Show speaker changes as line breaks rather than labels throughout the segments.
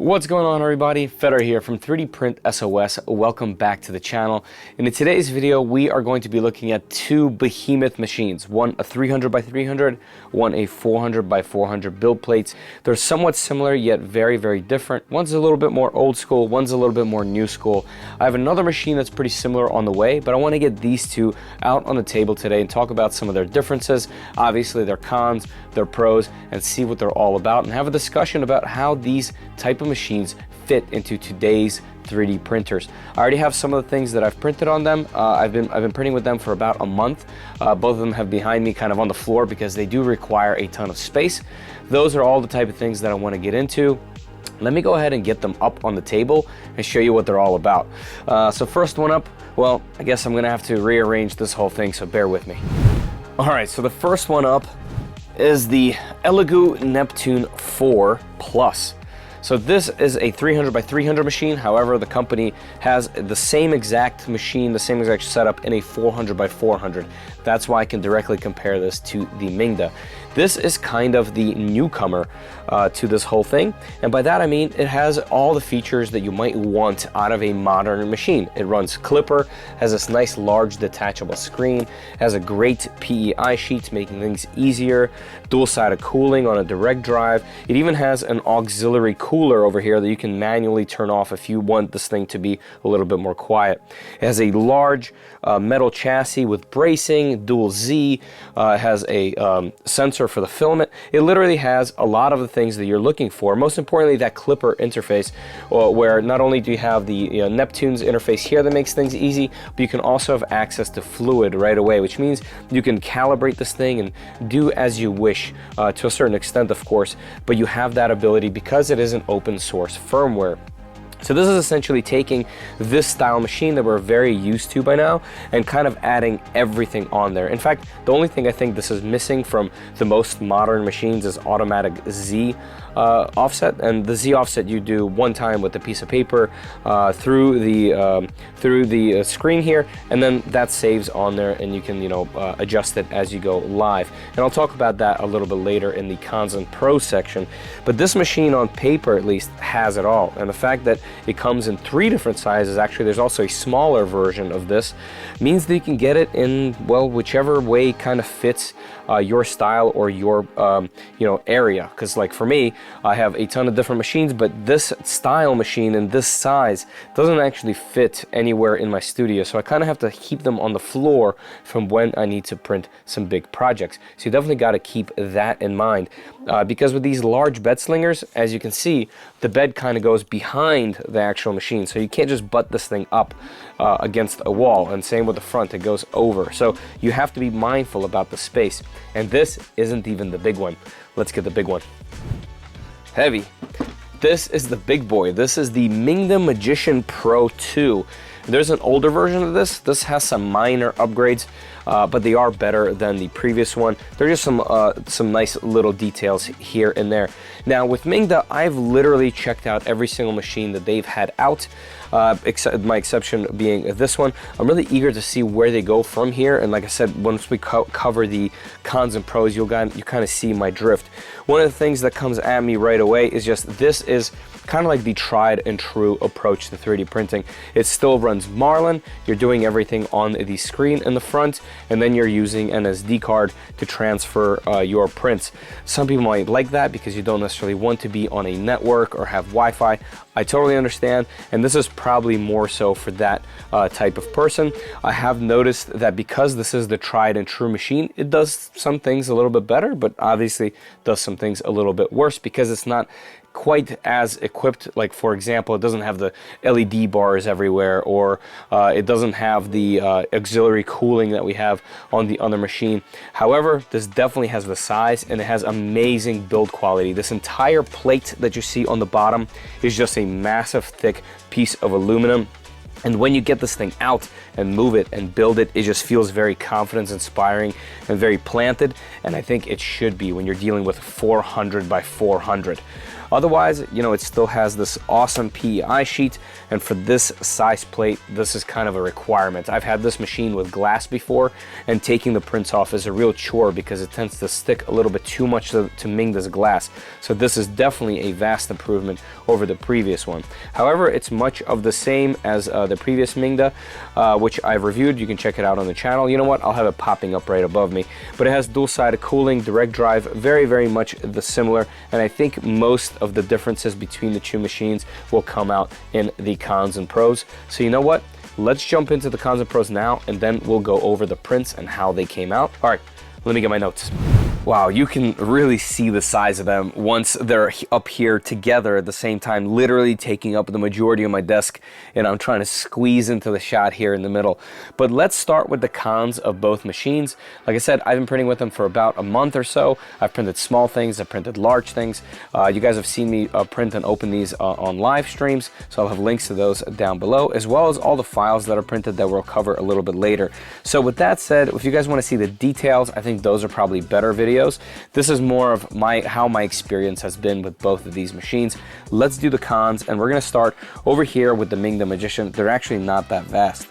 What's going on, everybody? Fedor here from 3D Print SOS. Welcome back to the channel. And in today's video, we are going to be looking at two behemoth machines. One a 300 by 300, one a 400 by 400 build plates. They're somewhat similar, yet very, very different. One's a little bit more old school, one's a little bit more new school. I have another machine that's pretty similar on the way, but I want to get these two out on the table today and talk about some of their differences, obviously their cons, their pros, and see what they're all about, and have a discussion about how these type of machines fit into today's 3D printers. I already have some of the things that I've printed on them. I've been printing with them for about a month. Both of them have behind me kind of on the floor because they do require a ton of space. Those are all the type of things that I want to get into. Let me go ahead and get them up on the table and show you what they're all about. So first one up, well, I guess I'm gonna have to rearrange this whole thing, so bear with me. All right, so the first one up is the Elegoo Neptune 4 Plus. So this is a 300 by 300 machine. However, the company has the same exact machine, the same exact setup in a 400 by 400. That's why I can directly compare this to the Mingda. This is kind of the newcomer to this whole thing. And by that I mean it has all the features that you might want out of a modern machine. It runs Clipper, has this nice large detachable screen, has a great PEI sheet making things easier, dual-sided cooling on a direct drive. It even has an auxiliary cooler over here that you can manually turn off if you want this thing to be a little bit more quiet. It has a large metal chassis with bracing, dual Z, has a sensor for the filament. It literally has a lot of the things that you're looking for. Most importantly, that Clipper interface, where not only do you have the Neptune's interface here that makes things easy, but you can also have access to fluid right away, which means you can calibrate this thing and do as you wish to a certain extent, of course, but you have that ability because it is an open source firmware. So this is essentially taking this style machine that we're very used to by now and kind of adding everything on there. In fact, the only thing I think this is missing from the most modern machines is automatic Z offset, and the Z offset you do one time with a piece of paper through the screen here, and then that saves on there, and you can adjust it as you go live. And I'll talk about that a little bit later in the cons and pros section. But this machine on paper at least has it all, and the fact that it comes in 3 different sizes, actually there's also a smaller version of this, means that you can get it in, well, whichever way kind of fits your style or your area. Because like for me, I have a ton of different machines, but this style machine in this size doesn't actually fit anywhere in my studio, so I kind of have to keep them on the floor from when I need to print some big projects. So you definitely got to keep that in mind, because with these large bed slingers, as you can see, the bed kind of goes behind the actual machine, so you can't just butt this thing up against a wall, and same with the front, it goes over. So you have to be mindful about the space, and this isn't even the big one. Let's get the big one. Heavy. This is the big boy. This is the Mingda Magician Pro 2. There's an older version of this. This has some minor upgrades, but they are better than the previous one. There are just some nice little details here and there. Now with Mingda, I've literally checked out every single machine that they've had out, except my exception being this one. I'm really eager to see where they go from here, and like I said, once we cover the cons and pros, you kind of see my drift. One of the things that comes at me right away is just this is kind of like the tried and true approach to 3D printing. It still runs Marlin, you're doing everything on the screen in the front, and then you're using an SD card to transfer your prints. Some people might like that because you don't necessarily want to be on a network or have Wi-Fi. I totally understand, and this is probably more so for that type of person. I have noticed that because this is the tried and true machine, it does some things a little bit better, but obviously does some things a little bit worse because it's not quite as equipped. Like for example, it doesn't have the LED bars everywhere, or it doesn't have the auxiliary cooling that we have on the other machine. However, this definitely has the size, and it has amazing build quality. This entire plate that you see on the bottom is just a massive thick piece of aluminum. And when you get this thing out and move it and build it, it just feels very confidence inspiring and very planted. And I think it should be when you're dealing with 400 by 400. Otherwise, you know, it still has this awesome PEI sheet, and for this size plate, this is kind of a requirement. I've had this machine with glass before, and taking the prints off is a real chore because it tends to stick a little bit too much to Mingda's glass. So this is definitely a vast improvement over the previous one. However, it's much of the same as the previous Mingda, which I've reviewed. You can check it out on the channel. You know what? I'll have it popping up right above me. But it has dual-sided cooling, direct drive, very, very much the similar, and I think most of the differences between the two machines will come out in the cons and pros. So you know what? Let's jump into the cons and pros now, and then we'll go over the prints and how they came out. All right, let me get my notes. Wow, you can really see the size of them once they're up here together at the same time, literally taking up the majority of my desk, and I'm trying to squeeze into the shot here in the middle. But let's start with the cons of both machines. Like I said, I've been printing with them for about a month or so. I've printed small things, I've printed large things. You guys have seen me print and open these on live streams, so I'll have links to those down below, as well as all the files that are printed that we'll cover a little bit later. So with that said, if you guys want to see the details, I think those are probably better videos. This is more of how my experience has been with both of these machines. Let's do the cons, and we're going to start over here with the Mingda Magician. They're actually not that vast.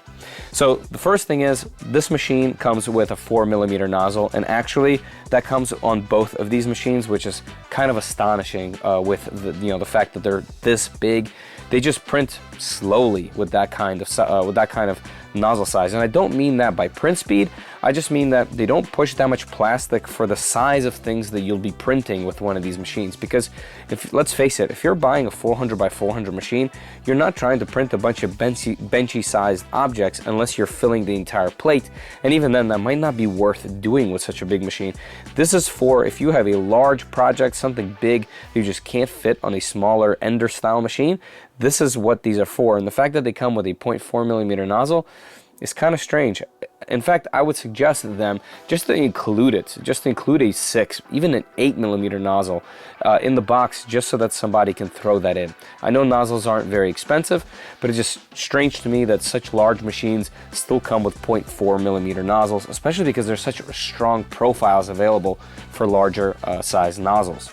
So the first thing is, this machine comes with a 4mm nozzle, and actually that comes on both of these machines, which is kind of astonishing with the fact that they're this big. They just print slowly with that kind of nozzle size, and I don't mean that by print speed. I just mean that they don't push that much plastic for the size of things that you'll be printing with one of these machines. Because let's face it, if you're buying a 400 by 400 machine, you're not trying to print a bunch of benchy sized objects unless you're filling the entire plate, and even then that might not be worth doing with such a big machine. This is for if you have a large project, something big you just can't fit on a smaller Ender style machine. This is what these are for, and the fact that they come with a 0.4mm nozzle is kind of strange. In fact, I would suggest to them just to include it, just to include a 6, even an 8mm nozzle in the box, just so that somebody can throw that in. I know nozzles aren't very expensive, but it's just strange to me that such large machines still come with 0.4mm nozzles, especially because there's such strong profiles available for larger size nozzles.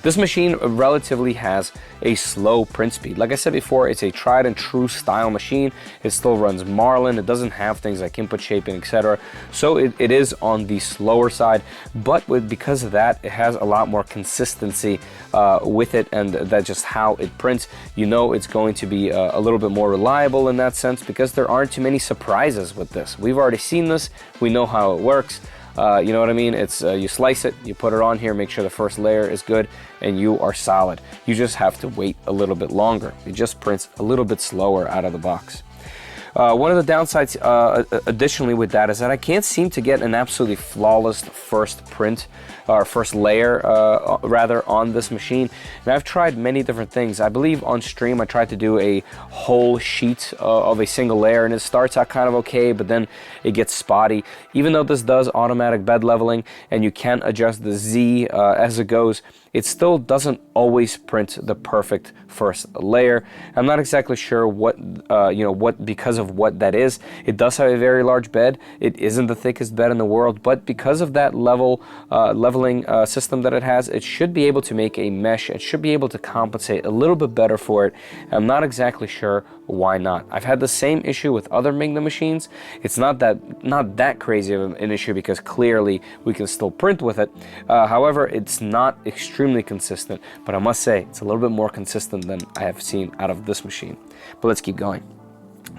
This machine relatively has a slow print speed. Like I said before, it's a tried and true style machine. It still runs Marlin. It doesn't have things like input shaping, etc. So it is on the slower side, but because of that, it has a lot more consistency with it, and that's just how it prints. You know it's going to be a little bit more reliable in that sense, because there aren't too many surprises with this. We've already seen this. We know how it works. You know what I mean? It's you slice it, you put it on here, make sure the first layer is good, and you are solid. You just have to wait a little bit longer. It just prints a little bit slower out of the box. One of the downsides additionally with that is that I can't seem to get an absolutely flawless first print, or first layer rather, on this machine. And I've tried many different things. I believe on stream I tried to do a whole sheet of a single layer, and it starts out kind of okay, but then it gets spotty. Even though this does automatic bed leveling and you can adjust the Z as it goes, it still doesn't always print the perfect first layer. I'm not exactly sure what because of what that is. It does have a very large bed. It isn't the thickest bed in the world, but because of that leveling system that it has, it should be able to make a mesh. It should be able to compensate a little bit better for it. I'm not exactly sure why not. I've had the same issue with other Mingda machines. It's not that crazy of an issue, because clearly we can still print with it. However, it's not extremely consistent, but I must say it's a little bit more consistent than I have seen out of this machine. But let's keep going.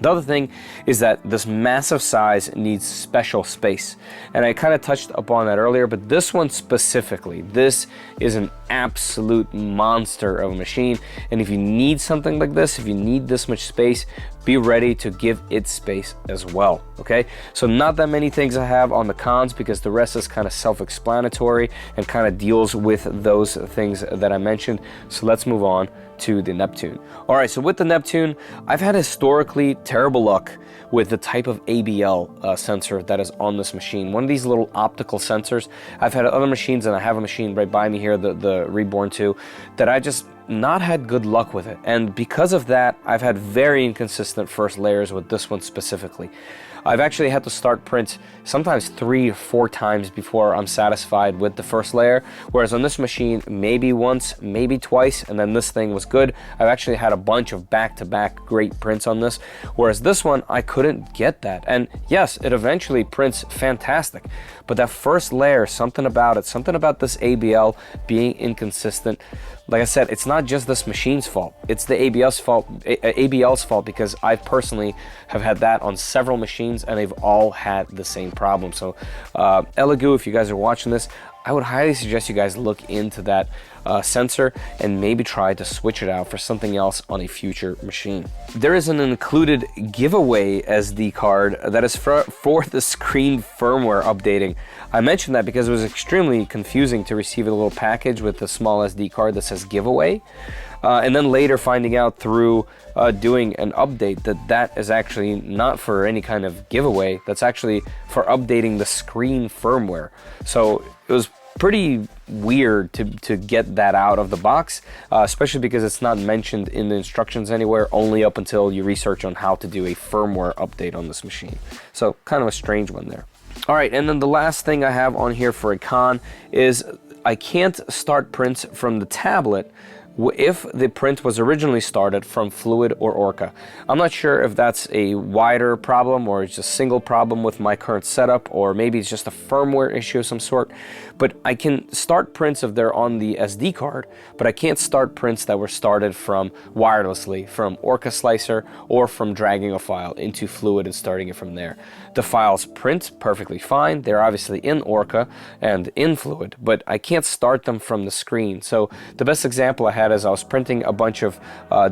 The other thing is that this massive size needs special space, and I kind of touched upon that earlier, but this one specifically, this is an absolute monster of a machine, and if you need something like this, if you need this much space, be ready to give it space as well, okay? So not that many things I have on the cons, because the rest is kind of self-explanatory and kind of deals with those things that I mentioned. So let's move on to the Neptune. All right, so with the Neptune, I've had historically terrible luck with the type of ABL sensor that is on this machine. One of these little optical sensors. I've had other machines, and I have a machine right by me here, the Reborn 2, that I just not had good luck with it. And because of that, I've had very inconsistent first layers with this one specifically. I've actually had to start print sometimes 3 or 4 times before I'm satisfied with the first layer, whereas on this machine, maybe once, maybe twice, and then this thing was good. I've actually had a bunch of back-to-back great prints on this, whereas this one, I couldn't get that. And yes, it eventually prints fantastic, but that first layer, something about it, something about this ABL being inconsistent. Like I said, it's not just this machine's fault. It's the ABL's fault, because I personally have had that on several machines and they've all had the same problem. So Elegoo, if you guys are watching this, I would highly suggest you guys look into that sensor and maybe try to switch it out for something else on a future machine. There is an included giveaway SD card that is for the screen firmware updating. I mentioned that because it was extremely confusing to receive a little package with a small SD card that says giveaway. And then later finding out through doing an update that is actually not for any kind of giveaway. That's actually for updating the screen firmware. So it was pretty weird to get that out of the box, especially because it's not mentioned in the instructions anywhere, only up until you research on how to do a firmware update on this machine. So kind of a strange one there. All right, and then the last thing I have on here for a con is I can't start prints from the tablet if the print was originally started from Fluid or Orca. I'm not sure if that's a wider problem or it's just a single problem with my current setup, or maybe it's just a firmware issue of some sort, but I can start prints if they're on the SD card, but I can't start prints that were started from wirelessly, from Orca Slicer, or from dragging a file into Fluid and starting it from there. The files print perfectly fine. They're obviously in Orca and in Fluid, but I can't start them from the screen. So the best example I had is I was printing a bunch of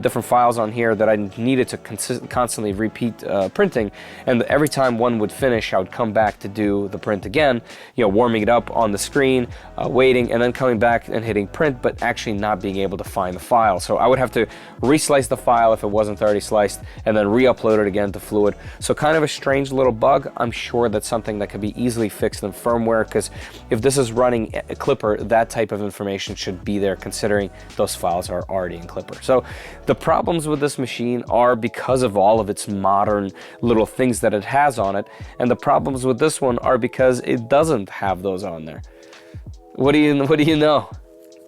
different files on here that I needed to constantly repeat printing, and every time one would finish, I would come back to do the print again, you know, warming it up on the screen, waiting, and then coming back and hitting print, but actually not being able to find the file. So I would have to reslice the file if it wasn't already sliced, and then re-upload it again to Fluid. So kind of a strange little bug. I'm sure that's something that can be easily fixed in firmware, because if this is running a Clipper, that type of information should be there, considering those files are already in Clipper. So the problems with this machine are because of all of its modern little things that it has on it, and the problems with this one are because it doesn't have those on there. What do you know?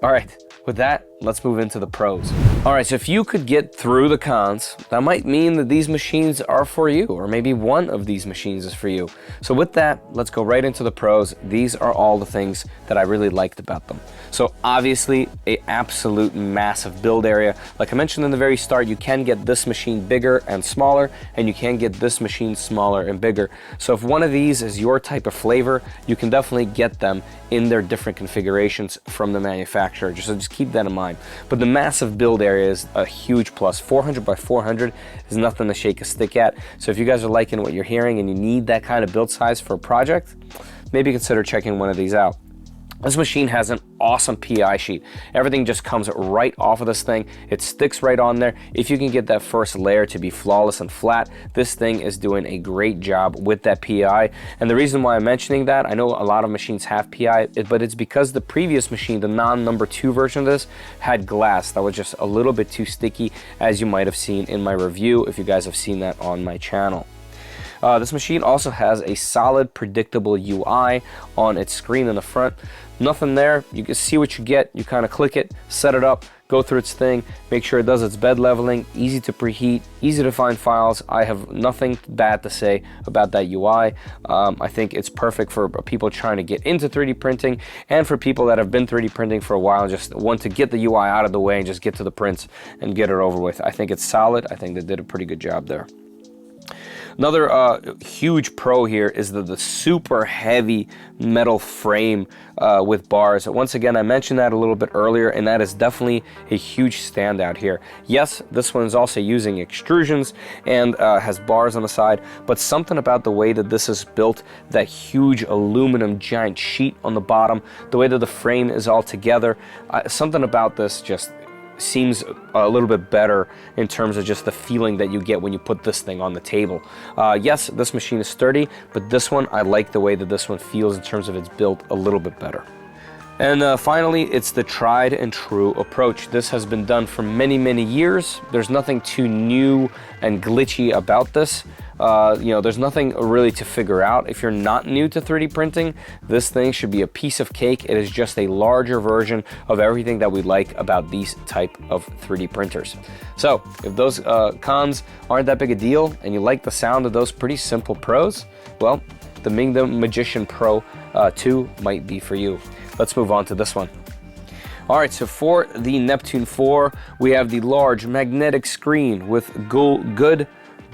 All right, with that, let's move into the pros. All right, so if you could get through the cons, that might mean that these machines are for you, or maybe one of these machines is for you. So with that, let's go right into the pros. These are all the things that I really liked about them. So obviously, an absolute massive build area. Like I mentioned in the very start, you can get this machine bigger and smaller, and you can get this machine smaller and bigger. So if one of these is your type of flavor, you can definitely get them in their different configurations from the manufacturer. So just keep that in mind. But the massive build area is a huge plus. 400 by 400 is nothing to shake a stick at. So if you guys are liking what you're hearing and you need that kind of build size for a project, maybe consider checking one of these out. This machine has an awesome PI sheet. Everything just comes right off of this thing. It sticks right on there. If you can get that first layer to be flawless and flat, this thing is doing a great job with that PI. And the reason why I'm mentioning that, I know a lot of machines have PI, but it's because the previous machine, the non-number 2 version of this, had glass that was just a little bit too sticky, as you might have seen in my review, if you guys have seen that on my channel. This machine also has a solid, predictable UI on its screen in the front. Nothing there. You can see what you get. You kind of click it, set it up, go through its thing, make sure it does its bed leveling, easy to preheat, easy to find files. I have nothing bad to say about that UI. I think it's perfect for people trying to get into 3D printing, and for people that have been 3D printing for a while and just want to get the UI out of the way and just get to the prints and get it over with. I think it's solid. I think they did a pretty good job there. Another huge pro here is the super heavy metal frame with bars. Once again, I mentioned that a little bit earlier, and that is definitely a huge standout here. Yes, this one is also using extrusions and has bars on the side, but something about the way that this is built, that huge aluminum giant sheet on the bottom, the way that the frame is all together, something about this just seems a little bit better in terms of just the feeling that you get when you put this thing on the table. Yes, this machine is sturdy, but this one, I like the way that this one feels in terms of its build a little bit better. And finally, it's the tried and true approach. This has been done for many, many years. There's nothing too new and glitchy about this. There's nothing really to figure out. If you're not new to 3D printing, this thing should be a piece of cake. It is just a larger version of everything that we like about these type of 3D printers. So if those cons aren't that big a deal and you like the sound of those pretty simple pros, well, the Mingda Magician Pro 2 might be for you. Let's move on to this one. All right, so for the Neptune 4, we have the large magnetic screen with good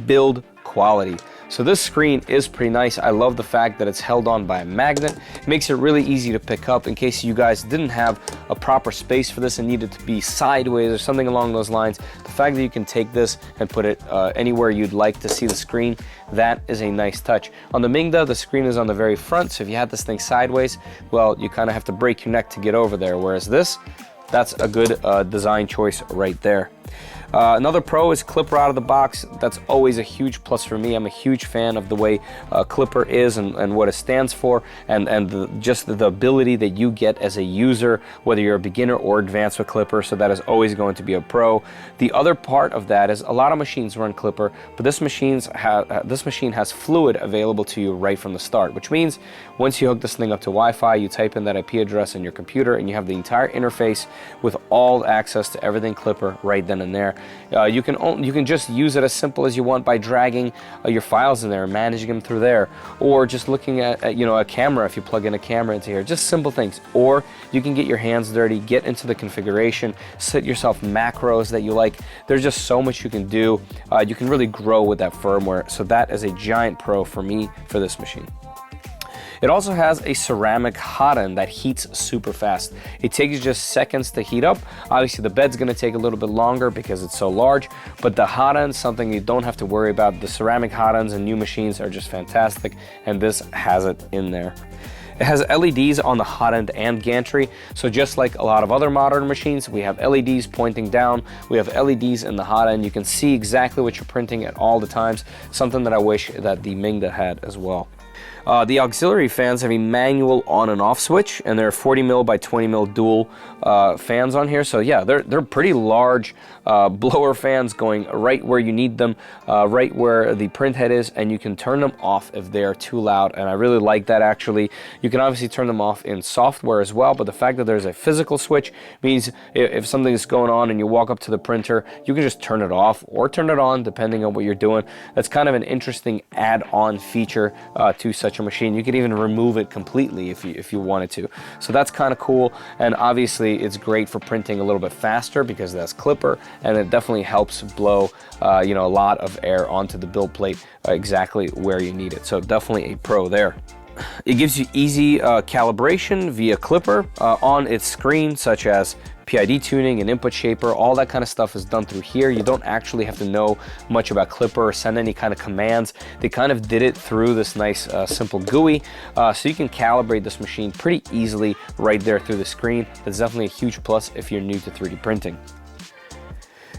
build quality. So this screen is pretty nice. I love the fact that it's held on by a magnet. It makes it really easy to pick up in case you guys didn't have a proper space for this and needed to be sideways or something along those lines. The fact that you can take this and put it anywhere you'd like to see the screen, that is a nice touch. On the Mingda, the screen is on the very front, so if you had this thing sideways, well, you kind of have to break your neck to get over there, whereas this, that's a good design choice right there. Another pro is Klipper out of the box. That's always a huge plus for me. I'm a huge fan of the way Klipper is and what it stands for, and just the ability that you get as a user, whether you're a beginner or advanced with Klipper. So that is always going to be a pro. The other part of that is a lot of machines run Klipper, but this machine has fluid available to you right from the start, which means once you hook this thing up to Wi-Fi, you type in that IP address in your computer and you have the entire interface with all access to everything Klipper right then and there. You can just use it as simple as you want by dragging your files in there and managing them through there, or just looking at a camera if you plug in a camera into here. Just simple things. Or you can get your hands dirty, get into the configuration, set yourself macros that you like. There's just so much you can do. You can really grow with that firmware. So that is a giant pro for me for this machine. It also has a ceramic hot end that heats super fast. It takes just seconds to heat up. Obviously the bed's gonna take a little bit longer because it's so large, but the hot end's something you don't have to worry about. The ceramic hot ends in new machines are just fantastic, and this has it in there. It has LEDs on the hot end and gantry, so just like a lot of other modern machines, we have LEDs pointing down, we have LEDs in the hot end. You can see exactly what you're printing at all the times, something that I wish that the Mingda had as well. The auxiliary fans have a manual on and off switch, and they're 40mm by 20mm dual fans on here. So yeah, they're pretty large blower fans going right where you need them, right where the print head is, and you can turn them off if they're too loud, and I really like that actually. You can obviously turn them off in software as well, but the fact that there's a physical switch means if something is going on and you walk up to the printer, you can just turn it off or turn it on depending on what you're doing. That's kind of an interesting add-on feature to such a machine. You could even remove it completely if you wanted to. So that's kind of cool, and obviously it's great for printing a little bit faster because that's Klipper, and it definitely helps blow a lot of air onto the build plate exactly where you need it. So definitely a pro there. It gives you easy calibration via Klipper on its screen, such as PID tuning and input shaper. All that kind of stuff is done through here. You don't actually have to know much about Klipper or send any kind of commands. They kind of did it through this nice simple GUI, so you can calibrate this machine pretty easily right there through the screen. That's definitely a huge plus if you're new to 3D printing.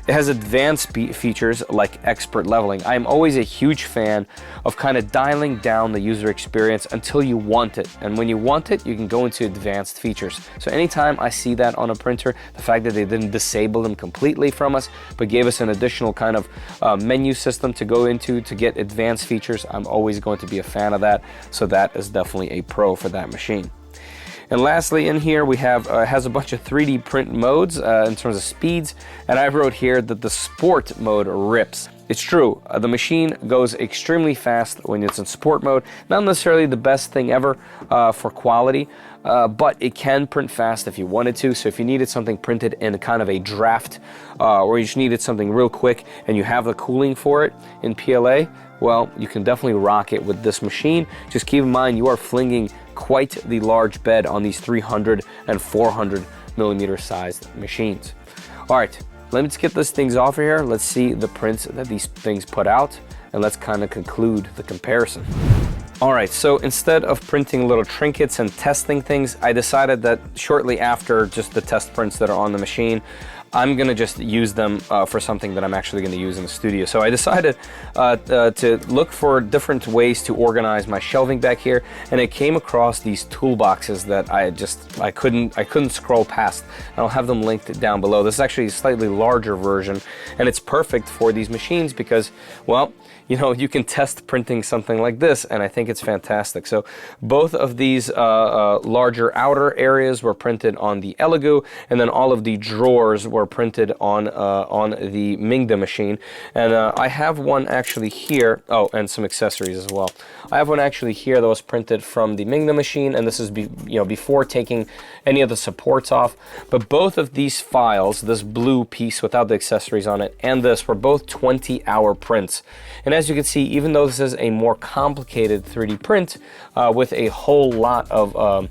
It has advanced features like expert leveling. I'm always a huge fan of kind of dialing down the user experience until you want it. And when you want it, you can go into advanced features. So anytime I see that on a printer, the fact that they didn't disable them completely from us, but gave us an additional kind of menu system to go into to get advanced features, I'm always going to be a fan of that. So that is definitely a pro for that machine. And lastly, in here we have has a bunch of 3D print modes in terms of speeds, and I wrote here that the sport mode rips. It's true, the machine goes extremely fast when it's in sport mode. Not necessarily the best thing ever for quality, but it can print fast if you wanted to. So if you needed something printed in kind of a draft, or you just needed something real quick and you have the cooling for it in PLA, well, you can definitely rock it with this machine. Just keep in mind you are flinging quite the large bed on these 300 and 400 millimeter sized machines. All right, let's get these things off of here. Let's see the prints that these things put out, and let's kind of conclude the comparison. All right, so instead of printing little trinkets and testing things, I decided that shortly after just the test prints that are on the machine, I'm gonna just use them for something that I'm actually gonna use in the studio. So I decided to look for different ways to organize my shelving back here, and I came across these toolboxes that I couldn't scroll past. I'll have them linked down below. This is actually a slightly larger version, and it's perfect for these machines because, well, you know, you can test printing something like this, and I think it's fantastic. So both of these larger outer areas were printed on the Elegoo, and then all of the drawers were printed on the Mingda machine. And I have one actually here. Oh, and some accessories as well. I have one actually here that was printed from the Mingda machine, and this is before taking any of the supports off. But both of these files, this blue piece without the accessories on it, and this were both 20-hour prints. And as you can see, even though this is a more complicated 3D print with a whole lot of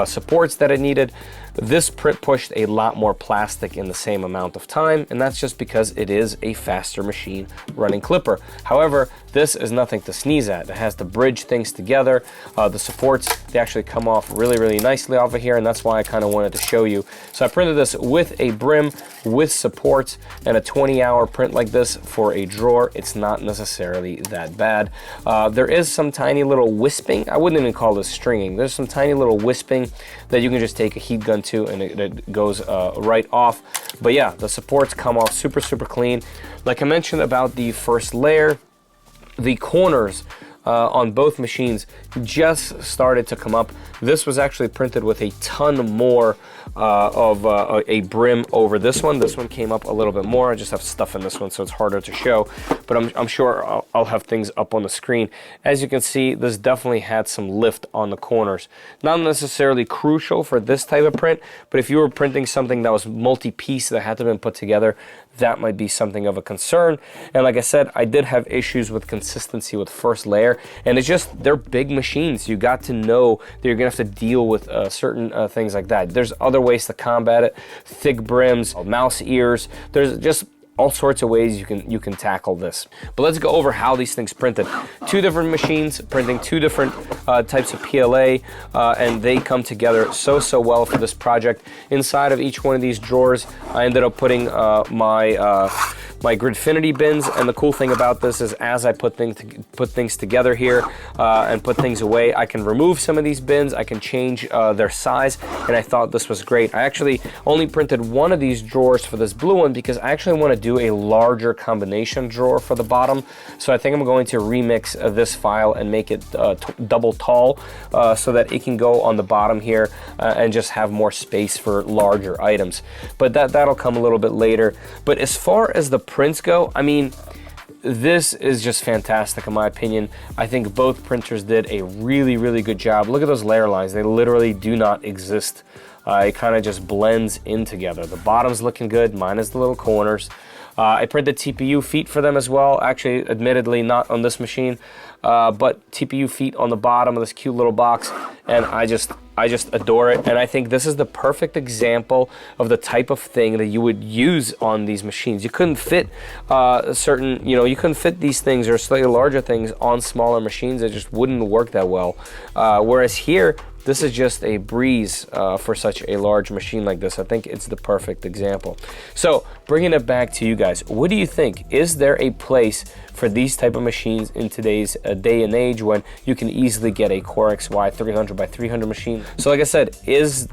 supports that it needed, this print pushed a lot more plastic in the same amount of time, and that's just because it is a faster machine running Clipper. However, this is nothing to sneeze at. It has to bridge things together. The supports, they actually come off really, really nicely off of here, and that's why I kind of wanted to show you. So I printed this with a brim, with supports, and a 20-hour print like this for a drawer. It's not necessarily that bad. There is some tiny little wisping. I wouldn't even call this stringing. There's some tiny little wisping that you can just take a heat gun to, and it goes right off. But yeah, the supports come off super, super clean. Like I mentioned about the first layer, the corners on both machines just started to come up. This was actually printed with a ton more of a brim over this one. This one came up a little bit more. I just have stuff in this one, so it's harder to show, but I'm sure I'll have things up on the screen. As you can see, this definitely had some lift on the corners. Not necessarily crucial for this type of print, but if you were printing something that was multi-piece that had to be put together, that might be something of a concern. And like I said, I did have issues with consistency with first layer, and it's just, they're big machines. You got to know that you're gonna have to deal with certain things like that. There's other ways to combat it: thick brims, mouse ears. There's just all sorts of ways you can tackle this. But let's go over how these things printed. Two different machines printing two different types of PLA, and they come together so well for this project. Inside of each one of these drawers, I ended up putting my Gridfinity bins, and the cool thing about this is as I put things together here and put things away, I can remove some of these bins, I can change their size, and I thought this was great. I actually only printed one of these drawers for this blue one because I actually want to do a larger combination drawer for the bottom. So I think I'm going to remix this file and make it double tall so that it can go on the bottom here and just have more space for larger items. But that'll come a little bit later. But as far as the prints go, I mean, this is just fantastic in my opinion. I think both printers did a really good job. Look at those layer lines. They literally do not exist. It kind of just blends in together. The bottom's looking good, minus the little corners. I printed TPU feet for them as well. Actually, admittedly, not on this machine, but TPU feet on the bottom of this cute little box, and I just adore it. And I think this is the perfect example of the type of thing that you would use on these machines. You couldn't fit you couldn't fit these things or slightly larger things on smaller machines. It just wouldn't work that well. Whereas here, this is just a breeze for such a large machine like this. I think it's the perfect example. So bringing it back to you guys, what do you think? Is there a place for these type of machines in today's day and age when you can easily get a Core XY 300 by 300 machine? So like I said,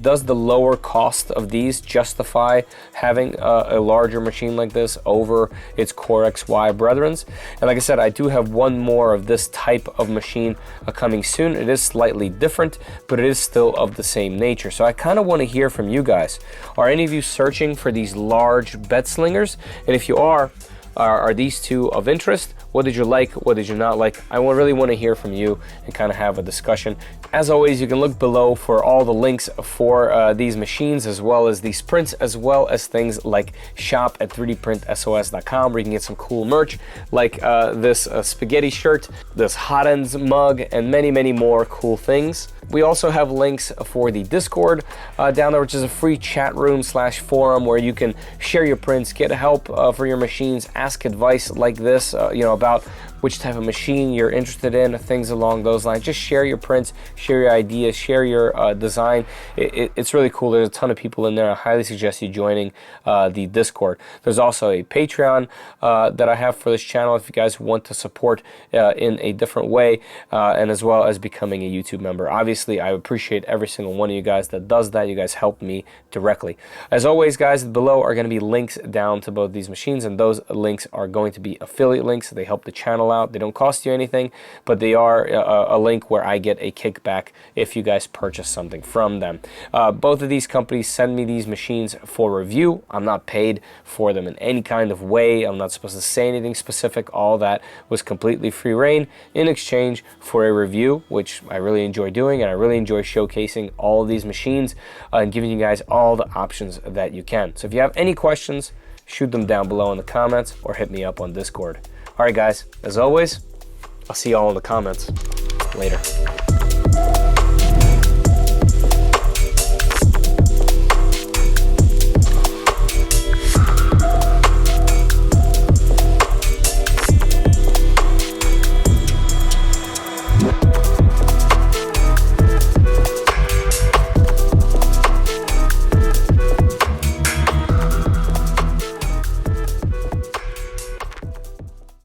does the lower cost of these justify having a larger machine like this over its Core XY brethrens? And like I said, I do have one more of this type of machine coming soon. It is slightly different, but it is still of the same nature. So I kind of want to hear from you guys. Are any of you searching for these large bed slingers? And if you are these two of interest? What did you like? What did you not like? I really want to hear from you and kind of have a discussion. As always, you can look below for all the links for these machines, as well as these prints, as well as things like shop at 3dprintsos.com, where you can get some cool merch like this spaghetti shirt, this Hot Ends mug, and many more cool things. We also have links for the Discord down there, which is a free chat room / forum where you can share your prints, get help for your machines, ask advice like this, about which type of machine you're interested in, things along those lines. Just share your prints, share your ideas, share your design. It's really cool. There's a ton of people in there. I highly suggest you joining the Discord. There's also a Patreon that I have for this channel if you guys want to support in a different way, and as well as becoming a YouTube member. Obviously, I appreciate every single one of you guys that does that. You guys help me directly. As always, guys, below are going to be links down to both these machines, and those links are going to be affiliate links. They help the channel out. They don't cost you anything, but they are a link where I get a kickback if you guys purchase something from them. Both of these companies send me these machines for review. I'm not paid for them in any kind of way. I'm not supposed to say anything specific. All that was completely free reign in exchange for a review, which I really enjoy doing, and I really enjoy showcasing all of these machines and giving you guys all the options that you can. So if you have any questions, shoot them down below in the comments or hit me up on Discord. All right, guys, as always, I'll see you all in the comments. Later.